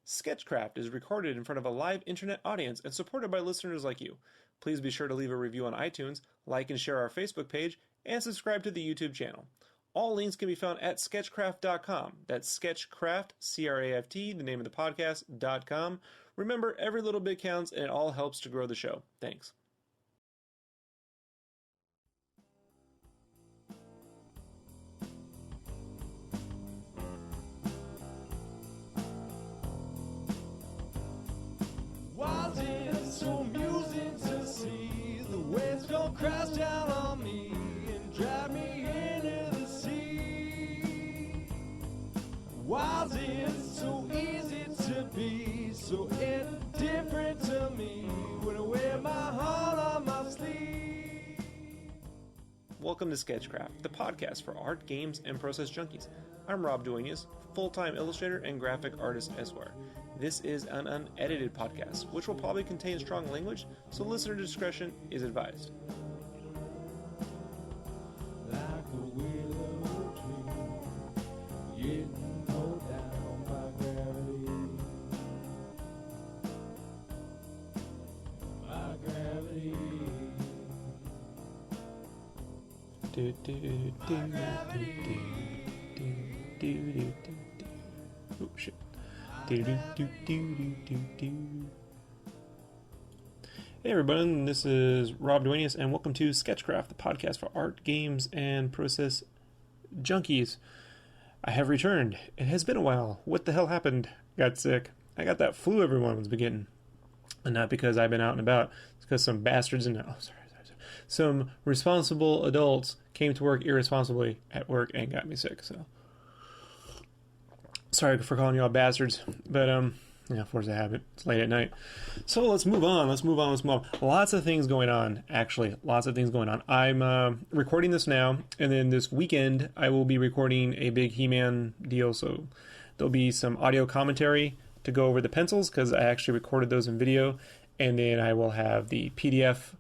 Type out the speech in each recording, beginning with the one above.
Skechcraft is recorded in front of a live internet audience and supported by listeners like you. Please be sure to leave a review on iTunes, like and share our Facebook page, and subscribe to the YouTube channel. All links can be found at sketchcraft.com. That's Skechcraft, C-R-A-F-T, the name of the podcast, .com. Remember, every little bit counts, and it all helps to grow the show. Thanks. Was it so amusing to see the waves go crash down on me and drag me into the sea? Was it so easy to be so indifferent to me when I wear my heart on my sleeve? Welcome to Skechcraft, the podcast for art, games, and process junkies. I'm Rob Duenas, full-time illustrator and graphic artist Esquire. This is an unedited podcast, which will probably contain strong language, so listener discretion is advised. Like a willow tree, getting pulled down by gravity. By gravity. Oh shit. Hey everybody, this is Rob Duenas, and welcome to Skechcraft, the podcast for art, games, and process junkies. I have returned. It has been a while. What the hell happened? Got sick. I got that flu everyone was getting. And not because I've been out and about. It's because some bastards and some responsible adults came to work irresponsibly at work and got me sick, so sorry for calling you all bastards, but force of habit. It's late at night. So let's move on. Lots of things going on, actually. Lots of things going on. I'm recording this now, and then this weekend I will be recording a big He-Man deal, so there'll be some audio commentary to go over the pencils, because I actually recorded those in video, and then I will have the PDF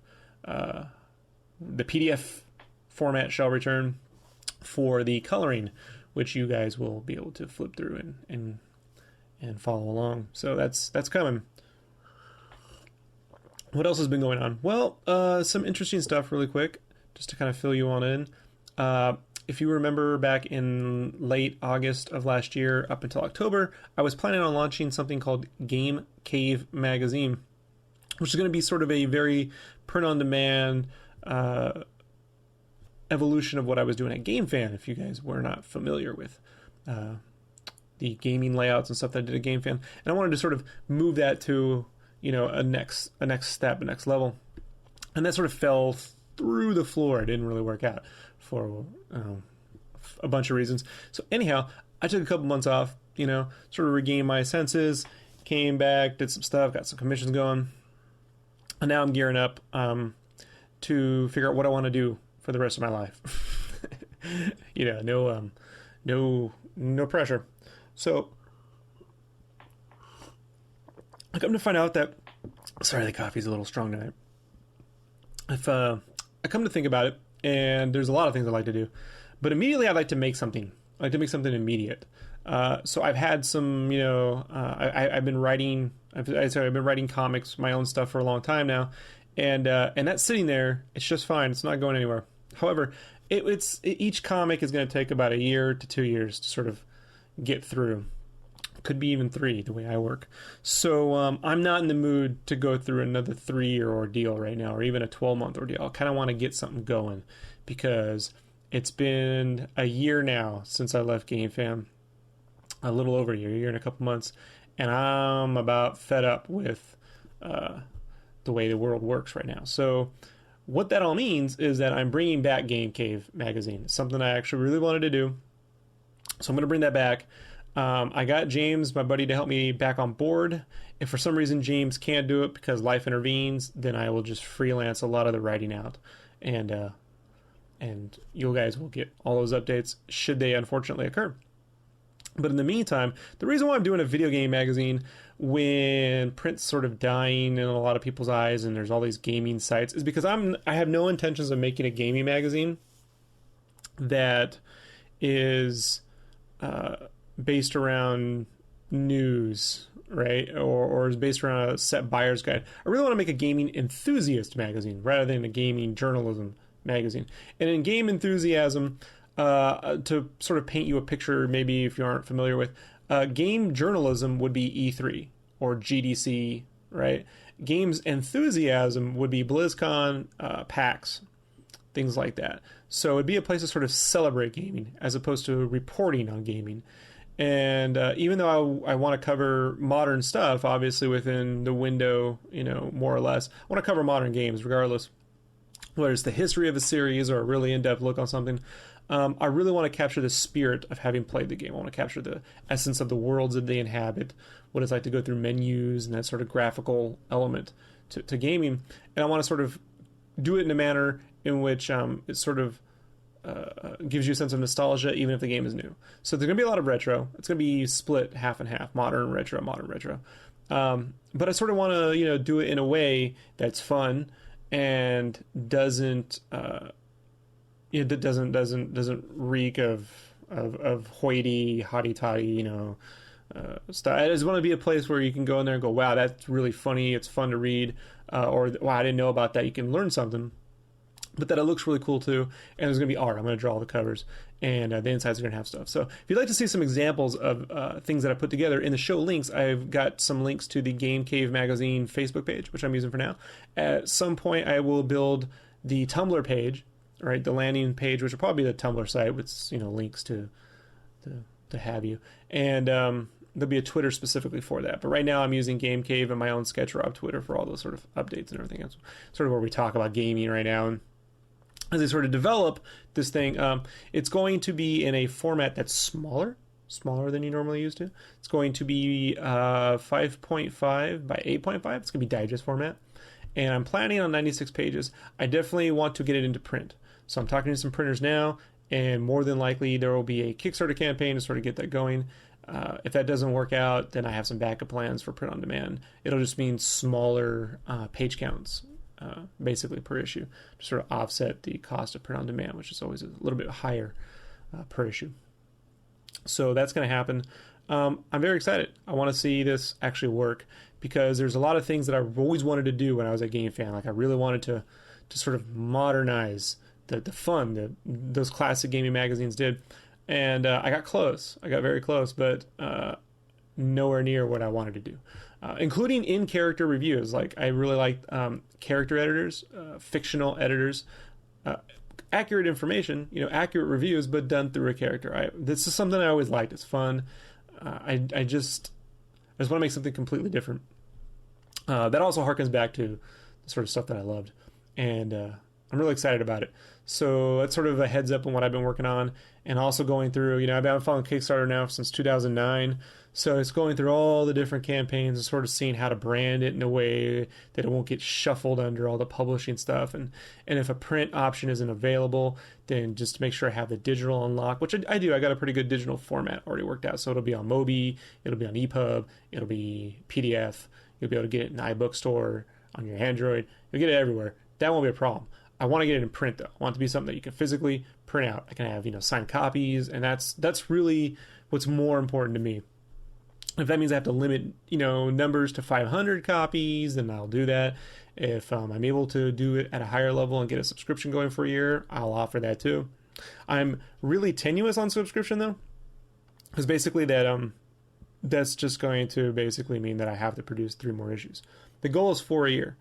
format shall return for the coloring, which you guys will be able to flip through and follow along. So that's coming. What else has been going on? Well, some interesting stuff really quick, just to kind of fill you on in. If you remember back in late August of last year up until October, I was planning on launching something called Game Cave Magazine, which is going to be sort of a very print-on-demand evolution of what I was doing at GameFan, if you guys were not familiar with the gaming layouts and stuff that I did at GameFan. And I wanted to sort of move that to, a next step, a next level. And that sort of fell through the floor. It didn't really work out for a bunch of reasons. So anyhow, I took a couple months off, sort of regained my senses, came back, did some stuff, got some commissions going. And now I'm gearing up to figure out what I want to do for the rest of my life. No pressure. So I come to find out that, sorry, the coffee's a little strong tonight. I come to think about it, and there's a lot of things I like to do, but immediately I'd like to make something. I like to make something immediate. So I've had some, I've been writing. I've been writing comics, my own stuff for a long time now, and that's sitting there. It's just fine. It's not going anywhere. However, each comic is going to take about a year to 2 years to sort of get through. Could be even 3, the way I work. So I'm not in the mood to go through another 3-year ordeal right now, or even a 12-month ordeal. I kind of want to get something going, because it's been a year now since I left GameFam. A little over a year and a couple months, and I'm about fed up with the way the world works right now. So what that all means is that I'm bringing back Game Cave Magazine. It's something I actually really wanted to do, so I'm going to bring that back. I got James, my buddy, to help me back on board. If for some reason James can't do it because life intervenes, then I will just freelance a lot of the writing out, and you guys will get all those updates should they unfortunately occur. But in the meantime, the reason why I'm doing a video game magazine when print's sort of dying in a lot of people's eyes and there's all these gaming sites is because I have no intentions of making a gaming magazine that is based around news right? Or is based around a set buyer's guide. I really want to make a gaming enthusiast magazine rather than a gaming journalism magazine. And in game enthusiasm, to sort of paint you a picture, maybe if you aren't familiar with, game journalism would be E3 or GDC, right? Games enthusiasm would be BlizzCon, PAX, things like that. So it'd be a place to sort of celebrate gaming as opposed to reporting on gaming. And even though I want to cover modern stuff, obviously within the window, more or less, I want to cover modern games regardless, whether it's the history of a series or a really in-depth look on something. I really want to capture the spirit of having played the game. I want to capture the essence of the worlds that they inhabit, what it's like to go through menus and that sort of graphical element to gaming. And I want to sort of do it in a manner in which it sort of gives you a sense of nostalgia, even if the game is new. So there's going to be a lot of retro. It's going to be split half and half, modern, retro. But I sort of want to, do it in a way that's fun and doesn't reek of hoity-toddy, stuff. I just want to be a place where you can go in there and go, wow, that's really funny. It's fun to read, or wow, I didn't know about that. You can learn something. But that it looks really cool too, and there's going to be art. I'm going to draw all the covers, and the insides are going to have stuff. So if you'd like to see some examples of things that I put together, in the show links, I've got some links to the Game Cave Magazine Facebook page, which I'm using for now. At some point, I will build the Tumblr page, right, the landing page, which will probably be the Tumblr site with links to have you, and there'll be a Twitter specifically for that. But right now, I'm using Game Cave and my own Skechcraft Twitter for all those sort of updates and everything. That's sort of where we talk about gaming right now. And as I sort of develop this thing, it's going to be in a format that's smaller than you normally used to. It's going to be 5.5 by 8.5. It's going to be digest format. And I'm planning on 96 pages. I definitely want to get it into print. So I'm talking to some printers now, and more than likely there will be a Kickstarter campaign to sort of get that going. If that doesn't work out, then I have some backup plans for print on demand. It'll just mean smaller page counts, basically per issue, to sort of offset the cost of print on demand, which is always a little bit higher per issue. So that's going to happen. I'm very excited. I want to see this actually work, because there's a lot of things that I've always wanted to do when I was a game fan. Like I really wanted to sort of modernize the fun that those classic gaming magazines did. And I got close. I got very close, but nowhere near what I wanted to do. Including in-character reviews. Like I really liked character editors, fictional editors, accurate information, accurate reviews, but done through a character. This is something I always liked. It's fun. I just want to make something completely different. That also harkens back to the sort of stuff that I loved, and I'm really excited about it. So that's sort of a heads up on what I've been working on, and also going through, I've been following Kickstarter now since 2009. So it's going through all the different campaigns and sort of seeing how to brand it in a way that it won't get shuffled under all the publishing stuff. And if a print option isn't available, then just to make sure I have the digital unlock, which I do. I got a pretty good digital format already worked out. So it'll be on Mobi, it'll be on EPUB, it'll be PDF. You'll be able to get it in iBookstore, on your Android. You'll get it everywhere. That won't be a problem. I want to get it in print though. I want it to be something that you can physically print out. I can have, signed copies, and that's really what's more important to me. If that means I have to limit, numbers to 500 copies, then I'll do that. If I'm able to do it at a higher level and get a subscription going for a year, I'll offer that too. I'm really tenuous on subscription though, because basically that's just going to basically mean that I have to produce 3 more issues. The goal is 4 a year,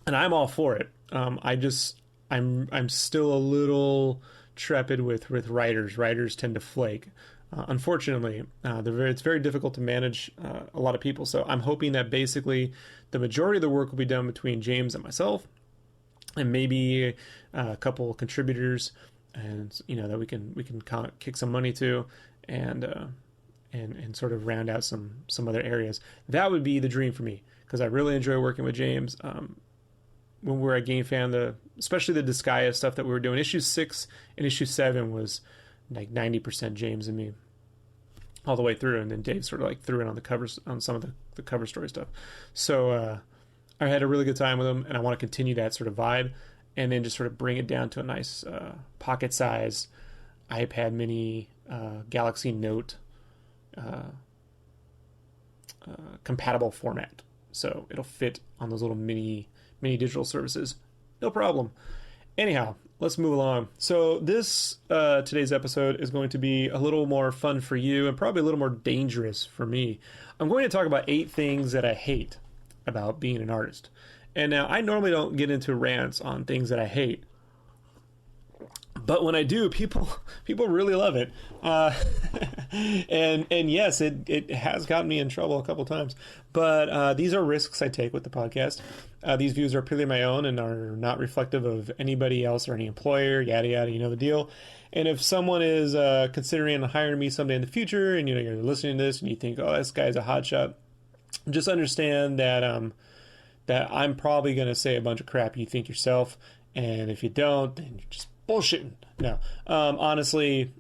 and I'm all for it. I'm still a little trepid with writers. Writers tend to flake. Unfortunately, it's very difficult to manage a lot of people. So I'm hoping that basically the majority of the work will be done between James and myself, and maybe a couple contributors, and that we can kick some money to, and sort of round out some other areas. That would be the dream for me, because I really enjoy working with James. When we were at Game Fan, especially the Disgaea stuff that we were doing, issue 6 and issue 7 was like 90% James and me all the way through, and then Dave sort of like threw in on the covers on some of the cover story stuff. So I had a really good time with him, and I want to continue that sort of vibe, and then just sort of bring it down to a nice pocket size iPad mini Galaxy Note compatible format. So it'll fit on those little mini digital services. No problem. Anyhow, let's move along. So this today's episode is going to be a little more fun for you and probably a little more dangerous for me. I'm going to talk about 8 things that I hate about being an artist. And now I normally don't get into rants on things that I hate, but when I do, people really love it. And yes, it has gotten me in trouble a couple times. But these are risks I take with the podcast. These views are purely my own and are not reflective of anybody else or any employer, yada yada, you know the deal. And if someone is considering hiring me someday in the future, and you're listening to this and you think, oh, this guy's a hotshot, just understand that that I'm probably going to say a bunch of crap you think yourself, and if you don't, then you're just bullshitting. No, honestly,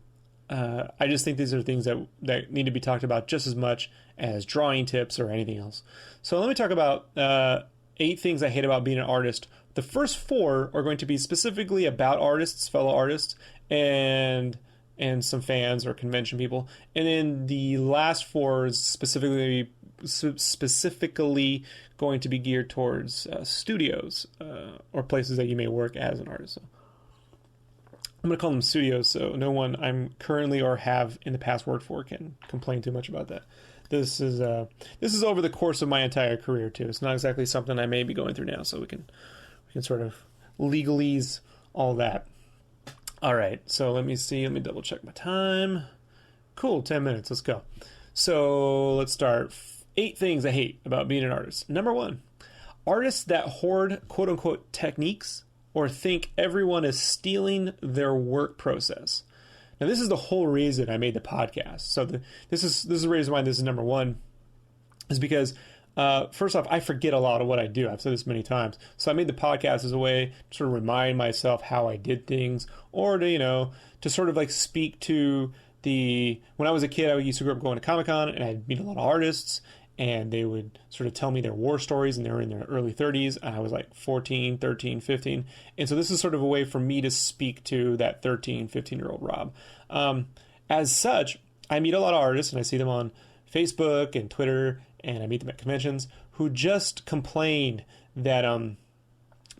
I just think these are things that need to be talked about just as much as drawing tips or anything else. So let me talk about 8 things I hate about being an artist. The first 4 are going to be specifically about artists, fellow artists, and some fans or convention people, and then the last 4 is specifically going to be geared towards studios or places that you may work as an artist. So I'm going to call them studios, so no one I'm currently or have in the past worked for can complain too much about that. This is over the course of my entire career too. It's not exactly something I may be going through now, so we can sort of legalese all that. All right, so let me double check my time. Cool, 10 minutes. Let's go. So let's start. 8 things I hate about being an artist. Number 1, artists that hoard quote unquote techniques or think everyone is stealing their work process. Now, this is the whole reason I made the podcast. So this is the reason why this is number 1, is because first off, I forget a lot of what I do. I've said this many times. So I made the podcast as a way to sort of remind myself how I did things, or to sort of like speak to when I was a kid, I used to grow up going to Comic-Con, and I'd meet a lot of artists, and they would sort of tell me their war stories, and they were in their early 30s, and I was like 14, 13, 15. And so this is sort of a way for me to speak to that 13, 15-year-old Rob. As such, I meet a lot of artists, and I see them on Facebook and Twitter, and I meet them at conventions, who just complain that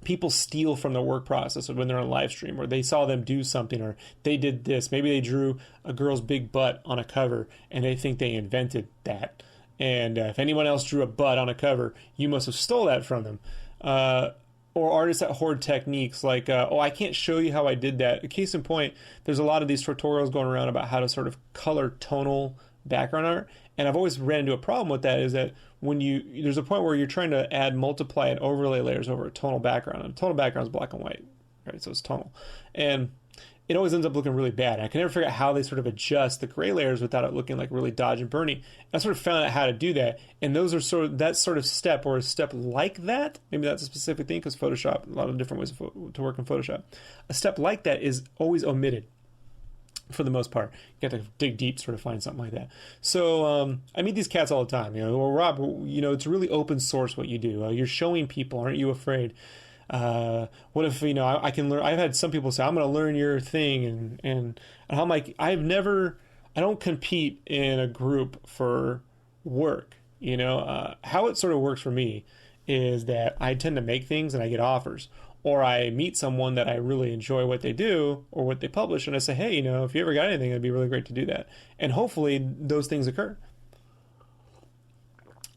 people steal from their work process when they're on live stream, or they saw them do something, or they did this. Maybe they drew a girl's big butt on a cover, and they think they invented that. And if anyone else drew a butt on a cover, you must have stole that from them. Or artists that hoard techniques like, I can't show you how I did that. A case in point, there's a lot of these tutorials going around about how to sort of color tonal background art. And I've always ran into a problem with that, is that when there's a point where you're trying to add multiply and overlay layers over a tonal background. And a tonal background is black and white, right? So it's tonal. And it always ends up looking really bad. I can never figure out how they sort of adjust the gray layers without it looking like really dodgy and burny. I sort of found out how to do that. And those are that sort of step, or a step like that, maybe that's a specific thing, because Photoshop, a lot of different ways to work in Photoshop. A step like that is always omitted for the most part. You have to dig deep to sort of find something like that. So I meet these cats all the time. Well, Rob, it's really open source what you do. You're showing people. Aren't you afraid? What if I can learn? I've had some people say, I'm going to learn your thing, and I'm like, I don't compete in a group for work. How it sort of works for me is that I tend to make things and I get offers, or I meet someone that I really enjoy what they do or what they publish, and I say, hey, if you ever got anything, it'd be really great to do that, and hopefully those things occur.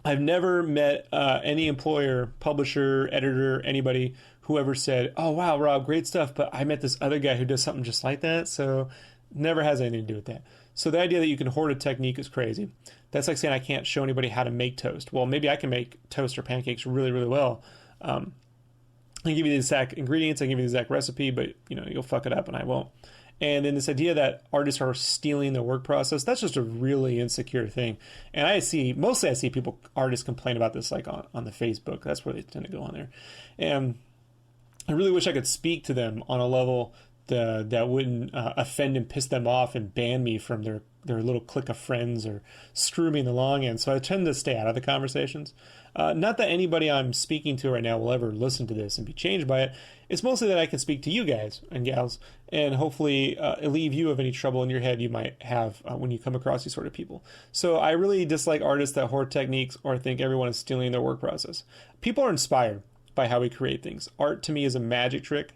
I've never met any employer, publisher, editor, anybody who ever said, oh, wow, Rob, great stuff, but I met this other guy who does something just like that. So never has anything to do with that. So the idea that you can hoard a technique is crazy. That's like saying I can't show anybody how to make toast. Well, maybe I can make toast or pancakes really, really well. I can give you the exact ingredients, I can give you the exact recipe, but you'll fuck it up and I won't. And then this idea that artists are stealing the work process, that's just a really insecure thing. And mostly I see artists complain about this like on the Facebook. That's where they tend to go on there. And I really wish I could speak to them on a level that wouldn't offend and piss them off and ban me from their little clique of friends or screw me in the long end. So I tend to stay out of the conversations. Not that anybody I'm speaking to right now will ever listen to this and be changed by it. It's mostly that I can speak to you guys and gals and hopefully relieve you of any trouble in your head you might have when you come across these sort of people. So I really dislike artists that hoard techniques or think everyone is stealing their work process. People are inspired by how we create things. Art to me is a magic trick.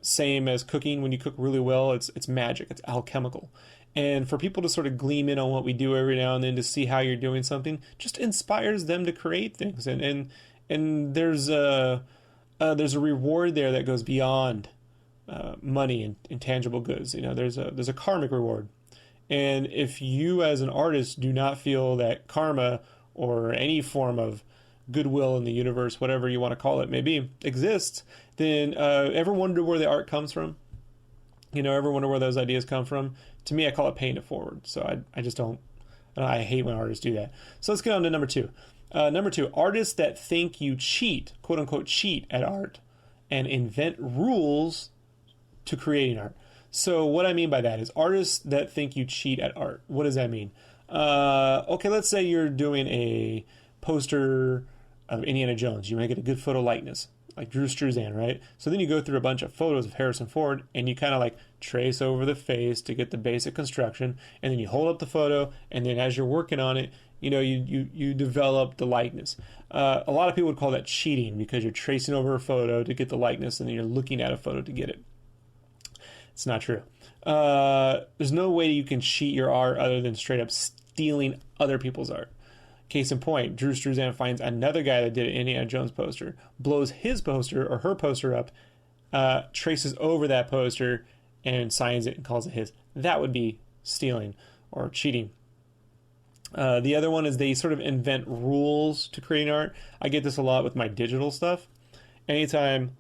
Same as cooking. When you cook really well, it's magic. It's alchemical. And for people to sort of gleam in on what we do every now and then to see how you're doing something just inspires them to create things. And there's a reward there that goes beyond money and intangible goods. You know, there's a karmic reward. And if you as an artist do not feel that karma or any form of goodwill in the universe, whatever you want to call it maybe, exists, then ever wonder where the art comes from? You know, ever wonder where those ideas come from? To me, I call it paying it forward. So I just don't, I hate when artists do that. So let's get on to number two. Number two, artists that think you cheat, quote unquote, cheat at art and invent rules to creating art. So what I mean by that is artists that think you cheat at art. What does that mean? Okay, let's say you're doing a poster of Indiana Jones. You want to get a good photo likeness, like Drew Struzan, right? So then you go through a bunch of photos of Harrison Ford and you kind of like trace over the face to get the basic construction, and then you hold up the photo, and then as you're working on it, you know, you develop the likeness. A lot of people would call that cheating because you're tracing over a photo to get the likeness, and then you're looking at a photo to get it. It's not true. There's no way you can cheat your art other than straight up stealing other people's art. Case in point, Drew Struzan finds another guy that did an Indiana Jones poster, blows his poster or her poster up, traces over that poster, and signs it and calls it his. That would be stealing or cheating. The other one is they sort of invent rules to creating art. I get this a lot with my digital stuff. Anytime,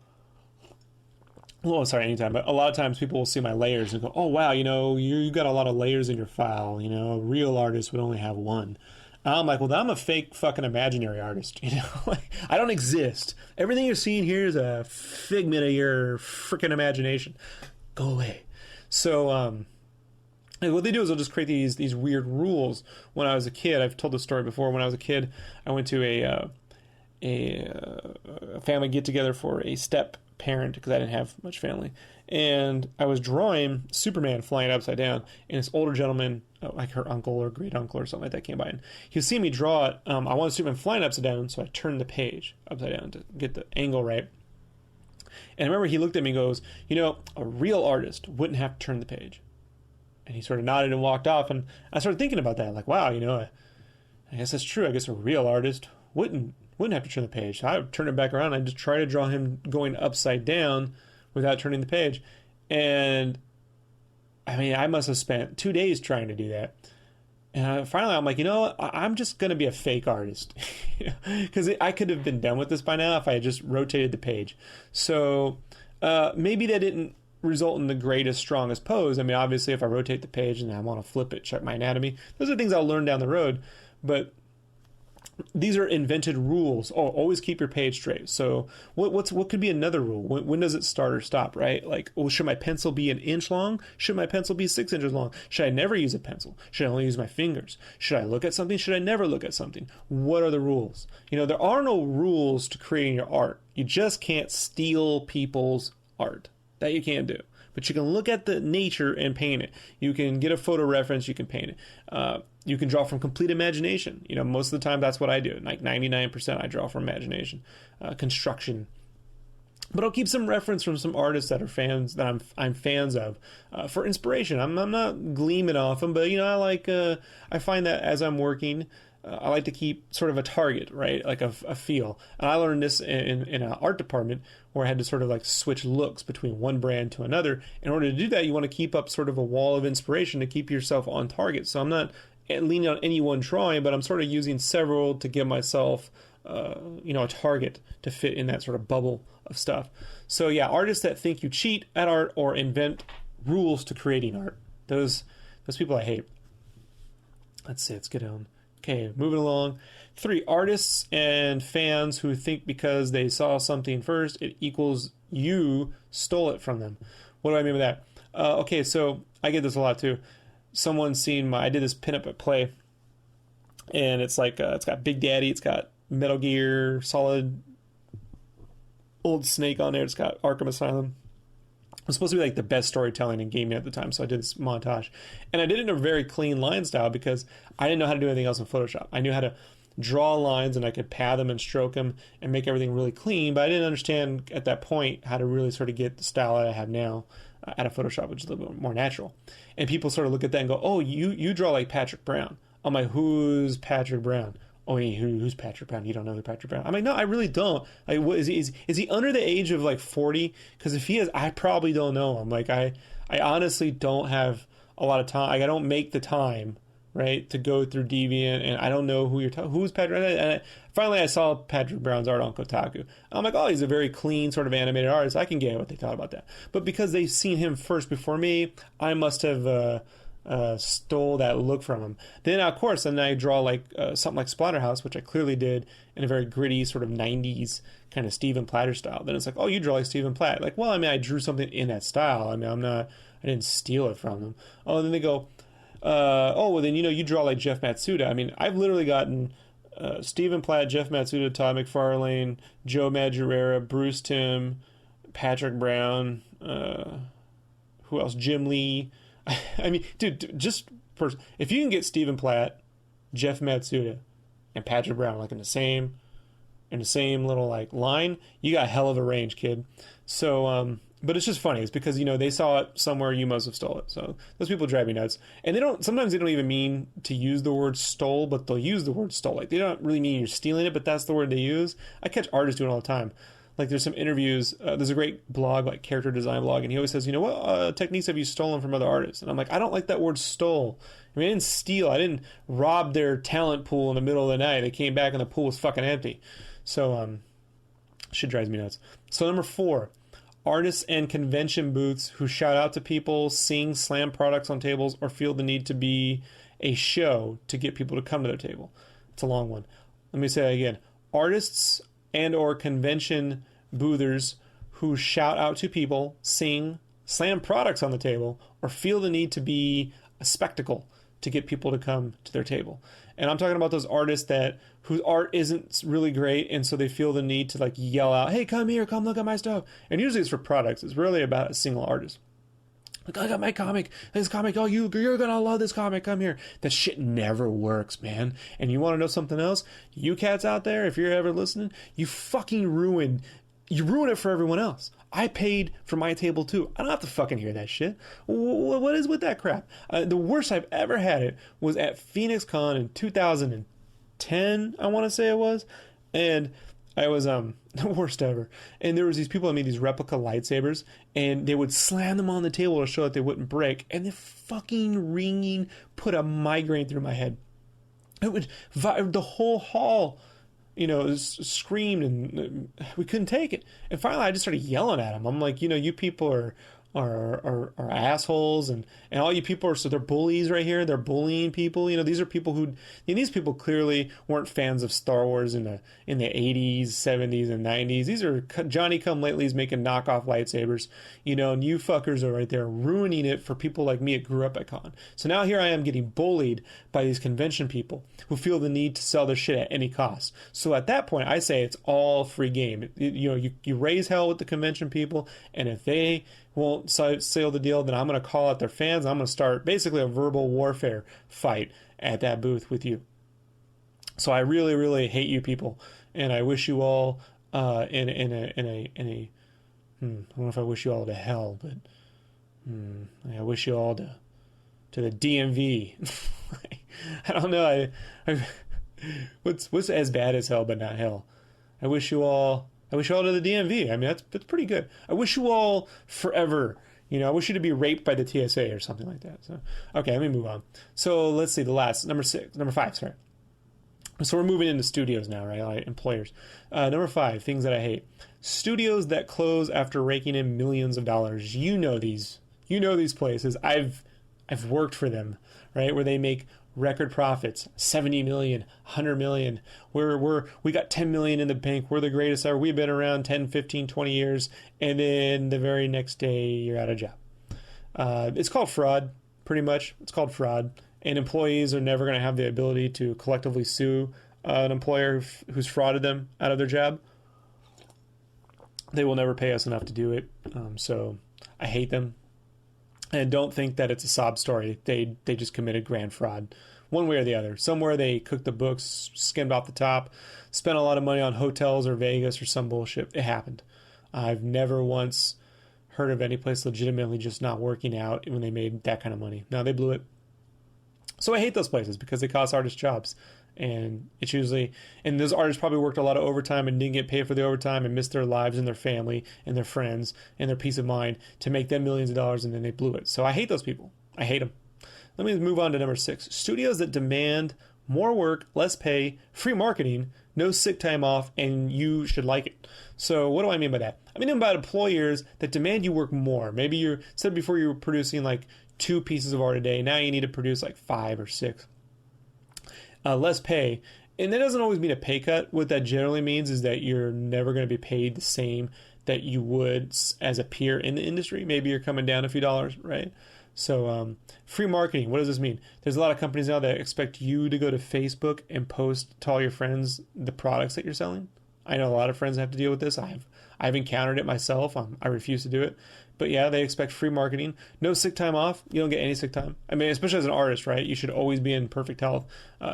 but a lot of times people will see my layers and go, oh, wow, you know, you got a lot of layers in your file. You know, a real artist would only have one. I'm like, well, I'm a fake fucking imaginary artist, you know? Like, I don't exist. Everything you're seeing here is a figment of your freaking imagination. Go away. So, and what they do is they'll just create these weird rules. When I was a kid, I've told this story before. When I was a kid, I went to a family get together for a step parent because I didn't have much family, and I was drawing Superman flying upside down, and this older gentleman, like her uncle or great uncle or something like that, came by, and he was seeing me draw it. I wanted Superman flying upside down, so I turned the page upside down to get the angle right. And I remember he looked at me and goes, you know, a real artist wouldn't have to turn the page. And he sort of nodded and walked off, and I started thinking about that, like, wow, you know, I guess that's true. I guess a real artist wouldn't have to turn the page. So I would turn it back around. I just try to draw him going upside down without turning the page. And I mean, I must have spent 2 days trying to do that. And finally, I'm like, you know what? I'm just going to be a fake artist. Because I could have been done with this by now if I had just rotated the page. So maybe that didn't result in the greatest, strongest pose. I mean, obviously, if I rotate the page and I want to flip it, check my anatomy, those are things I'll learn down the road. But these are invented rules. Oh, always keep your page straight. So what could be another rule? When does it start or stop, right? Like, well, should my pencil be 1 inch long? Should my pencil be 6 inches long? Should I never use a pencil? Should I only use my fingers? Should I look at something? Should I never look at something? What are the rules? You know, there are no rules to creating your art. You just can't steal people's art. That you can't do. But you can look at the nature and paint it. You can get a photo reference, you can paint it. You can draw from complete imagination. You know, most of the time that's what I do. Like 99% I draw from imagination. Construction. But I'll keep some reference from some artists that are fans, that I'm fans of, for inspiration. I'm not gleaming off them, but you know, I find that as I'm working, I like to keep sort of a target, right? Like a feel. And I learned this in an art department where I had to sort of like switch looks between one brand to another. In order to do that, you want to keep up sort of a wall of inspiration to keep yourself on target. So I'm not leaning on any one drawing, but I'm sort of using several to give myself, you know, a target to fit in that sort of bubble of stuff. So yeah, artists that think you cheat at art or invent rules to creating art. Those people I hate. Let's see, let's get on. Okay, moving along. 3, artists and fans who think because they saw something first, it equals you stole it from them. What do I mean by that? Okay, so I get this a lot too. someone's seen I did this pinup at Play, and it's like it's got Big Daddy, it's got Metal Gear Solid, old Snake on there, it's got Arkham Asylum. It was supposed to be like the best storytelling in gaming at the time, so I did this montage, and I did it in a very clean line style because I didn't know how to do anything else in Photoshop. I knew how to draw lines, and I could pad them and stroke them and make everything really clean, but I didn't understand at that point how to really sort of get the style that I have now out of Photoshop, which is a little bit more natural. And people sort of look at that and go, oh, you draw like Patrick Brown. I'm like, who's Patrick Brown? Oh, who's Patrick Brown? You don't know who Patrick Brown? I'm like, no, I really don't. Like, what is he under the age of like 40? Because if he is, I probably don't know him. Like, I honestly don't have a lot of time. Like, I don't make the time, right, to go through Deviant, and I don't know who's Patrick. And finally, I saw Patrick Brown's art on Kotaku. I'm like, oh, he's a very clean sort of animated artist. I can get what they thought about that. But because they've seen him first before me, I must have stole that look from him. Then, of course, then I draw like something like Splatterhouse, which I clearly did in a very gritty sort of 90s kind of Stephen Platter style. Then it's like, oh, you draw like Stephen Platt. Like, well, I mean, I drew something in that style. I mean, I didn't steal it from them. Oh, and then they go, oh, well, then, you draw like Jeff Matsuda. I mean, I've literally gotten Stephen Platt, Jeff Matsuda, Todd McFarlane, Joe Madureira, Bruce Timm, Patrick Brown, who else? Jim Lee. I mean, dude, if you can get Stephen Platt, Jeff Matsuda, and Patrick Brown like in the same little like line, you got a hell of a range, kid. So, but it's just funny. It's because they saw it somewhere, you must have stole it. So those people drive me nuts, and sometimes they don't even mean to use the word stole, but they'll use the word stole. Like they don't really mean you're stealing it, but that's the word they use. I catch artists doing it all the time. Like there's some interviews, there's a great blog, like character design blog, and he always says, what techniques have you stolen from other artists? And I'm like, I don't like that word stole. I mean, I didn't steal. I didn't rob their talent pool in the middle of the night. They came back and the pool was fucking empty. So, shit drives me nuts. So number 4, artists and convention booths who shout out to people, sing, slam products on tables, or feel the need to be a show to get people to come to their table. It's a long one. Let me say that again. Artists and or convention boothers who shout out to people, sing, slam products on the table, or feel the need to be a spectacle to get people to come to their table. And I'm talking about those artists whose art isn't really great, and so they feel the need to like yell out, hey, come here, come look at my stuff. And usually it's for products. It's really about a single artist. Like, I got my comic, this comic, oh, you're gonna love this comic, come here. That shit never works, man. And you want to know something else? You cats out there, if you're ever listening, you ruin it for everyone else. I paid for my table too. I don't have to fucking hear that shit. What is with that crap? The worst I've ever had it was at Phoenix Con in 2010, I want to say it was. And I was the worst ever. And there was these people that made these replica lightsabers, and they would slam them on the table to show that they wouldn't break. And the fucking ringing put a migraine through my head. It would the whole hall, screamed, and we couldn't take it. And finally, I just started yelling at them. I'm like, you people are assholes, and all you people so they're bullies right here. They're bullying people. These are people these people clearly weren't fans of Star Wars in the 80s, 70s, and 90s. These are Johnny come latelys making knockoff lightsabers, and you fuckers are right there ruining it for people like me that grew up at con. So now here I am getting bullied by these convention people who feel the need to sell their shit at any cost. So at that point, I say it's all free game. You raise hell with the convention people, and if they won't seal the deal, then I'm going to call out their fans. I'm going to start basically a verbal warfare fight at that booth with you. So I really, really hate you people, and I wish you all I don't know if I wish you all to hell, but I wish you all to the DMV. I don't know. What's as bad as hell but not hell? I wish you all to the DMV. I mean, that's pretty good. I wish you all forever. I wish you to be raped by the TSA or something like that. So, okay, let me move on. So let's see, number 5, sorry. So we're moving into studios now, right? Like employers. Number 5, things that I hate. Studios that close after raking in millions of dollars. You know these places. I've worked for them, right? Where they make record profits, 70 million, 100 million. We got 10 million in the bank. We're the greatest ever. We've been around 10, 15, 20 years. And then the very next day, you're out of job. It's called fraud. pretty much. It's called fraud. And employees are never going to have the ability to collectively sue an employer who's frauded them out of their job. They will never pay us enough to do it. So I hate them. And don't think that it's a sob story. They just committed grand fraud, one way or the other. Somewhere they cooked the books, skimmed off the top, spent a lot of money on hotels or Vegas or some bullshit. It happened. I've never once heard of any place legitimately just not working out when they made that kind of money. No, they blew it. So I hate those places because they cost artists jobs. And it's usually, and those artists probably worked a lot of overtime and didn't get paid for the overtime and missed their lives and their family and their friends and their peace of mind to make them millions of dollars, and then they blew it. So I hate those people. I hate them. Let me move on to number 6. Studios that demand more work, less pay, free marketing, no sick time off, and you should like it. So what do I mean by that? I mean about employers that demand you work more. Maybe you said before you were producing like 2 pieces of art a day. Now you need to produce like 5 or 6. Less pay. And that doesn't always mean a pay cut. What that generally means is that you're never going to be paid the same that you would as a peer in the industry. Maybe you're coming down a few dollars, right? So free marketing, what does this mean? There's a lot of companies now that expect you to go to Facebook and post to all your friends the products that you're selling. I know a lot of friends have to deal with this. I've encountered it myself. I refuse to do it. But yeah, they expect free marketing. No sick time off. You don't get any sick time. I mean, especially as an artist, right? You should always be in perfect health,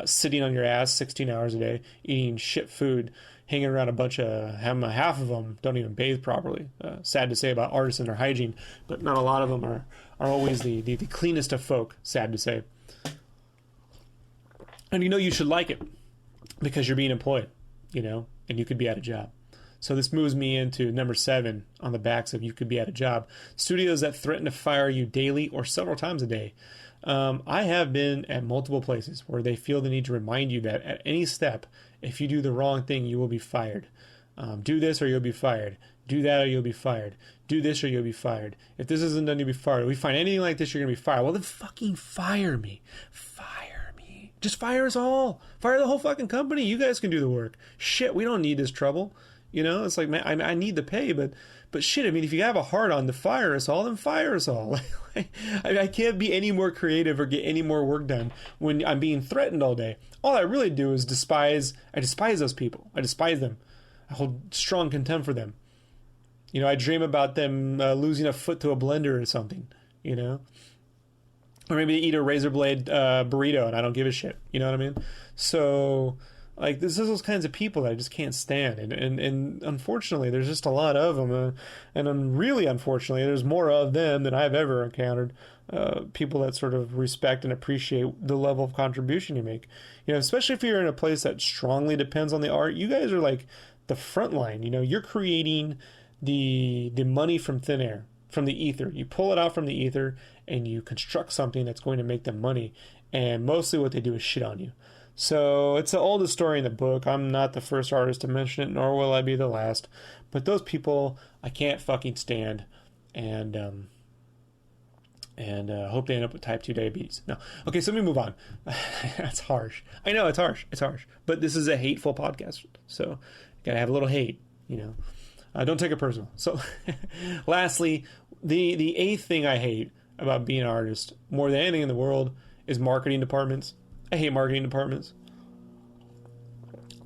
sitting on your ass 16 hours a day, eating shit food, hanging around a bunch of, half of them don't even bathe properly. Sad to say about artists and their hygiene, but not a lot of them are always the cleanest of folk, sad to say. And you should like it because you're being employed, and you could be at a job. So this moves me into number 7 on the backs of you could be at a job. Studios that threaten to fire you daily or several times a day. I have been at multiple places where they feel the need to remind you that at any step, if you do the wrong thing, you will be fired. Do this or you'll be fired. Do that or you'll be fired. Do this or you'll be fired. If this isn't done, you'll be fired. If we find anything like this, you're going to be fired. Well, then fucking fire me. Fire me. Just fire us all. Fire the whole fucking company. You guys can do the work. Shit, we don't need this trouble. It's like, man, I need the pay, but shit, I mean, if you have a heart on to fire us all, then fire us all. I can't be any more creative or get any more work done when I'm being threatened all day. All I really do is despise those people. I despise them. I hold strong contempt for them. I dream about them losing a foot to a blender or something, Or maybe they eat a razor blade burrito and I don't give a shit. You know what I mean? So... like, this is those kinds of people that I just can't stand. And unfortunately, there's just a lot of them. And really, unfortunately, there's more of them than I've ever encountered. People that sort of respect and appreciate the level of contribution you make. Especially if you're in a place that strongly depends on the art. You guys are like the front line. You're creating the money from thin air, from the ether. You pull it out from the ether and you construct something that's going to make them money. And mostly what they do is shit on you. So it's the oldest story in the book. I'm not the first artist to mention it, nor will I be the last. But those people I can't fucking stand, and hope they end up with type 2 diabetes. No, okay. So let me move on. That's harsh. I know it's harsh. It's harsh. But this is a hateful podcast, so you gotta have a little hate. Don't take it personal. So, lastly, the 8th thing I hate about being an artist more than anything in the world is marketing departments. I hate marketing departments.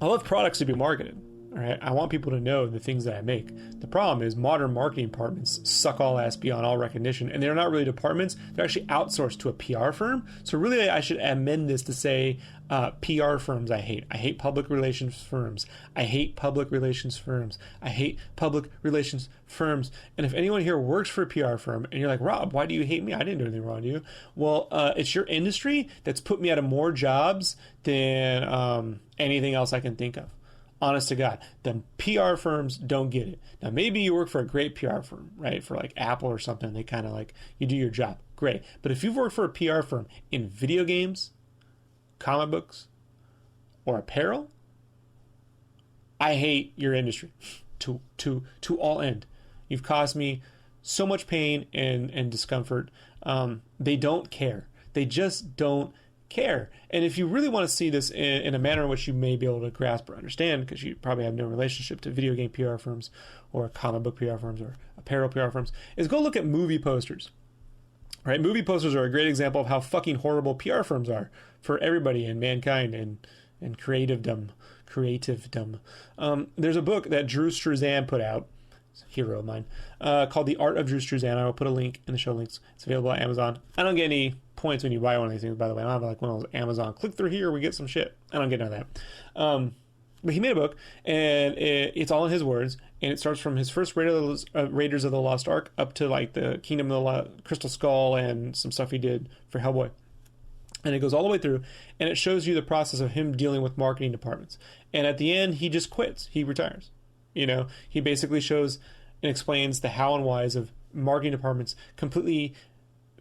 I love products to be marketed. All right, I want people to know the things that I make. The problem is modern marketing departments suck all ass beyond all recognition, and they're not really departments. They're actually outsourced to a PR firm. So really, I should amend this to say PR firms I hate. I hate public relations firms. I hate public relations firms. I hate public relations firms. And if anyone here works for a PR firm, and you're like, Rob, why do you hate me? I didn't do anything wrong to you. Well, it's your industry that's put me out of more jobs than anything else I can think of. Honest to God, the PR firms don't get it. Now, maybe you work for a great PR firm, right? For like Apple or something, they kind of like, you do your job. Great. But if you've worked for a PR firm in video games, comic books, or apparel, I hate your industry to all end. You've caused me so much pain and discomfort. They don't care. They just don't care. And if you really want to see this in a manner in which you may be able to grasp or understand, because you probably have no relationship to video game PR firms or comic book PR firms or apparel PR firms, is go look at movie posters. Right? Movie posters are a great example of how fucking horrible PR firms are for everybody in mankind and creativedom. There's a book that Drew Struzan put out, a hero of mine, called The Art of Drew Struzan. I will put a link in the show links. It's available at Amazon. I don't get any points when you buy one of these things, by the way. I don't have like one of those Amazon click through here, we get some shit. I don't get none of that. But he made a book, and it's all in his words, and it starts from his first Raiders of the Lost Ark up to like the Kingdom of the Crystal Skull and some stuff he did for Hellboy. And it goes all the way through, and it shows you the process of him dealing with marketing departments. And at the end, he just quits. He retires. You know, he basically shows and explains the how and whys of marketing departments completely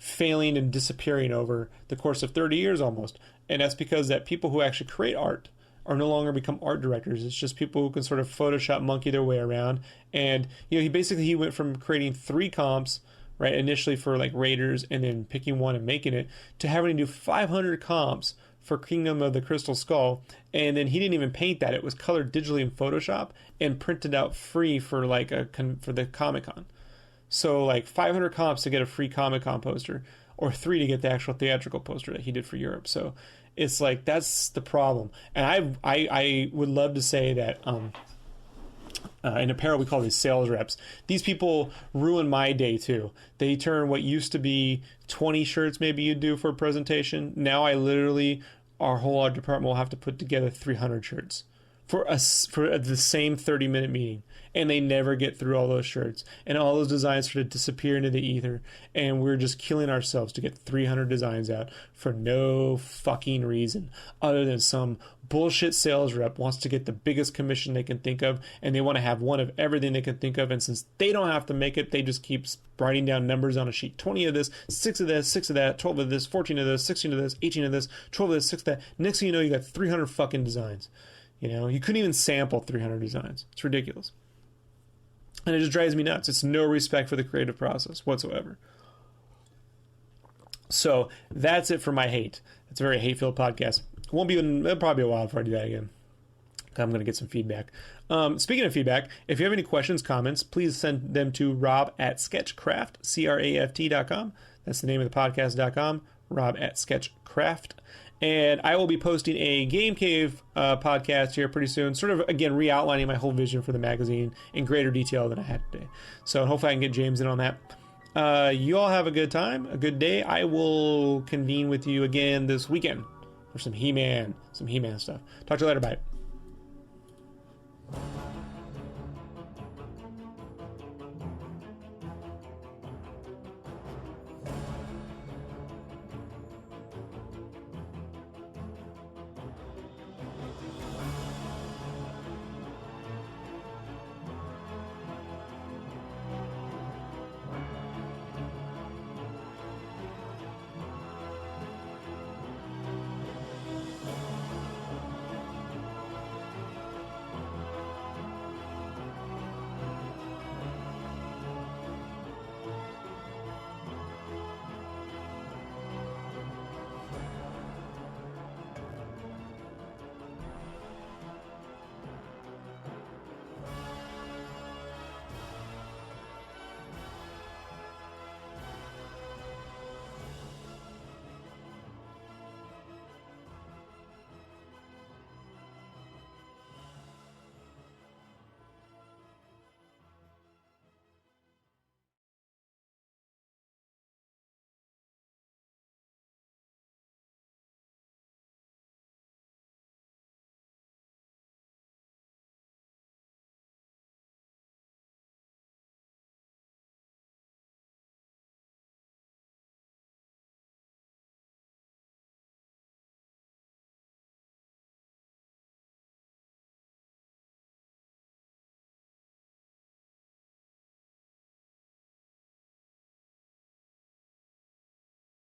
failing and disappearing over the course of 30 years almost. And that's because that people who actually create art are no longer become art directors. It's just people who can sort of Photoshop monkey their way around. And, you know, he went from creating 3 comps, right, initially for like Raiders and then picking one and making it, to having to do 500 comps for Kingdom of the Crystal Skull. And then he didn't even paint that. It was colored digitally in Photoshop and printed out free for like for the Comic-Con. So like 500 comps to get a free Comic-Con poster, or 3 to get the actual theatrical poster that he did for Europe. So it's like, that's the problem. And I would love to say that in apparel we call these sales reps. These people ruin my day too. They turn what used to be 20 shirts maybe you'd do for a presentation. Now our whole art department will have to put together 300 shirts for the same 30-minute meeting. And they never get through all those shirts. And all those designs sort of disappear into the ether. And we're just killing ourselves to get 300 designs out for no fucking reason, other than some bullshit sales rep wants to get the biggest commission they can think of, and they want to have one of everything they can think of. And since they don't have to make it, they just keep writing down numbers on a sheet. 20 of this, 6 of this, 6 of that, 12 of this, 14 of this, 16 of this, 18 of this, 12 of this, 6 of that. Next thing you know, you got 300 fucking designs. You know, you couldn't even sample 300 designs. It's ridiculous. And it just drives me nuts. It's no respect for the creative process whatsoever. So that's it for my hate. It's a very hate-filled podcast. It'll probably be a while before I do that again. I'm going to get some feedback. Speaking of feedback, if you have any questions, comments, please send them to rob@sketchcraft, craft.com. That's the name of the podcast.com, rob@sketchcraft. And I will be posting a Game Cave podcast here pretty soon, sort of, again, re-outlining my whole vision for the magazine in greater detail than I had today. So hopefully I can get James in on that. You all have a good time, a good day. I will convene with you again this weekend for some He-Man stuff. Talk to you later. Bye.